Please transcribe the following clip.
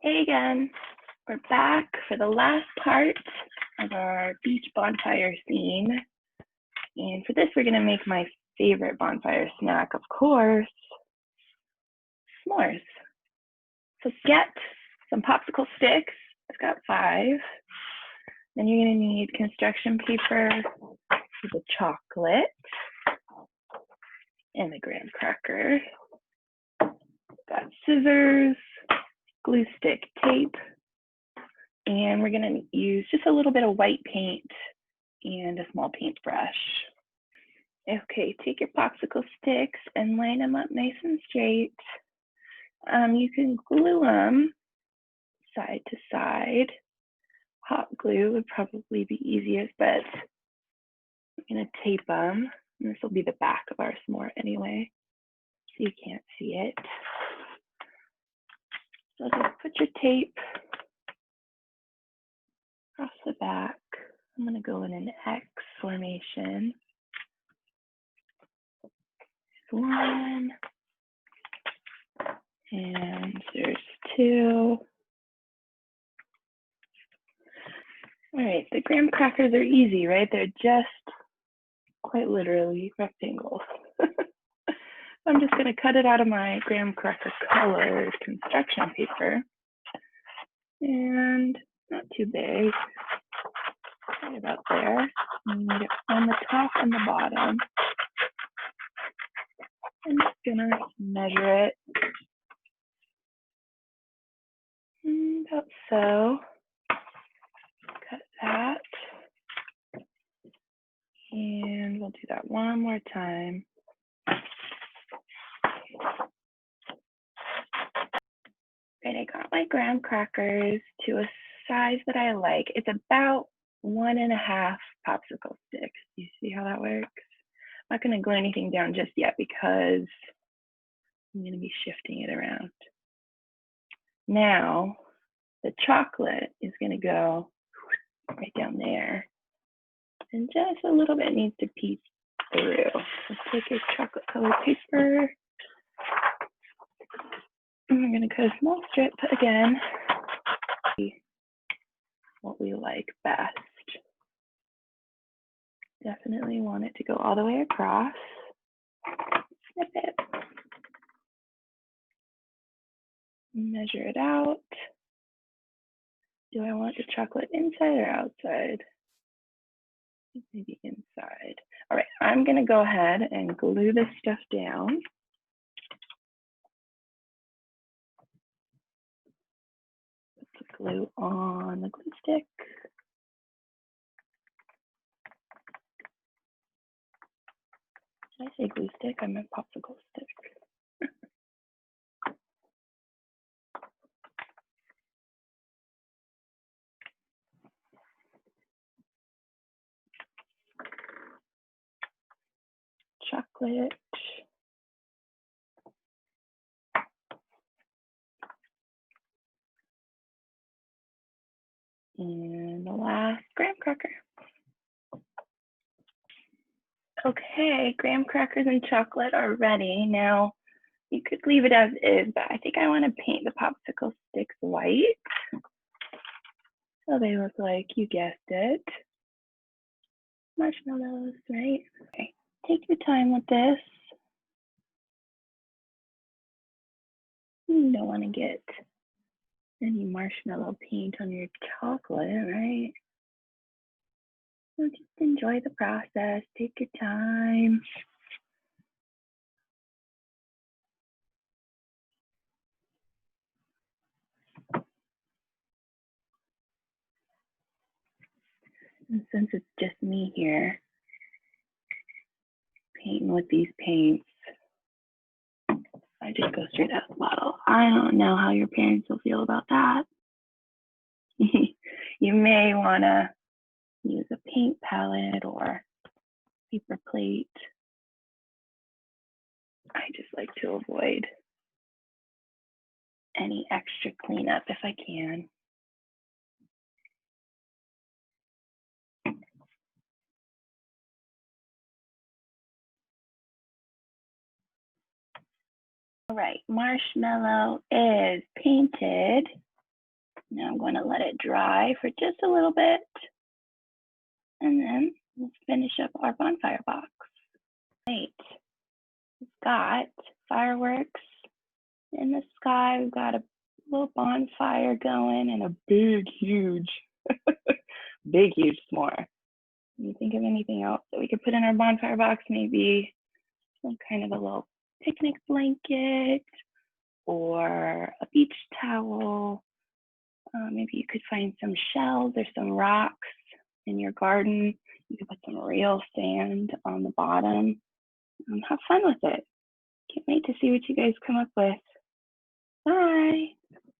Hey again, we're back for the last part of our beach bonfire scene. And for this, we're gonna make my favorite bonfire snack, of course, s'mores. So get some popsicle sticks. I've got 5. Then you're gonna need construction paper, the chocolate, and the graham cracker. Got scissors, glue stick tape, and we're gonna use just a little bit of white paint and a small paintbrush. Okay, take your popsicle sticks and line them up nice and straight. You can glue them side to side. Hot glue would probably be easiest, but I'm gonna tape them. And this will be the back of our s'more anyway, so you can't see it. So just put your tape across the back. I'm gonna go in an X formation. There's 1, and there's 2. All right, the graham crackers are easy, right? They're just quite literally rectangles. I'm just gonna cut it out of my graham cracker colored construction paper. And not too big, right about there. You need it on the top and the bottom. I'm just gonna measure it. About so. Cut that. And we'll do that one more time. Right, I got my graham crackers to a size that I like. It's about 1.5 popsicle sticks. Do you see how that works? I'm not gonna glue anything down just yet because I'm gonna be shifting it around. Now, the chocolate is gonna go right down there. And just a little bit needs to peek through. Let's take a chocolate colored paper. And we're gonna cut a small strip again. What we like best. Definitely want it to go all the way across. Snip it. Measure it out. Do I want the chocolate inside or outside? Maybe inside. All right, I'm gonna go ahead and glue this stuff down. Put the glue on the glue stick. Did I say glue stick? I meant popsicle stick. Chocolate. And the last graham cracker. Okay, graham crackers and chocolate are ready. Now, you could leave it as is, but I think I want to paint the popsicle sticks white. So they look like, you guessed it, marshmallows, right? Okay, take your time with this. You don't want to get any marshmallow paint on your chocolate, right? So just enjoy the process, take your time. And since it's just me here, painting with these paints, I just go straight out the bottle. I don't know how your parents will feel about that. You may want to use a paint palette or paper plate. I just like to avoid any extra cleanup if I can. All right, marshmallow is painted. Now I'm going to let it dry for just a little bit. And then we'll finish up our bonfire box. Right. We've got fireworks in the sky. We've got a little bonfire going and a big, huge s'more. Can you think of anything else that we could put in our bonfire box? Maybe some kind of a little picnic blanket or a beach towel. Maybe you could find some shells or some rocks in your garden. You could put some real sand on the bottom. Have fun with it. Can't wait to see what you guys come up with. Bye.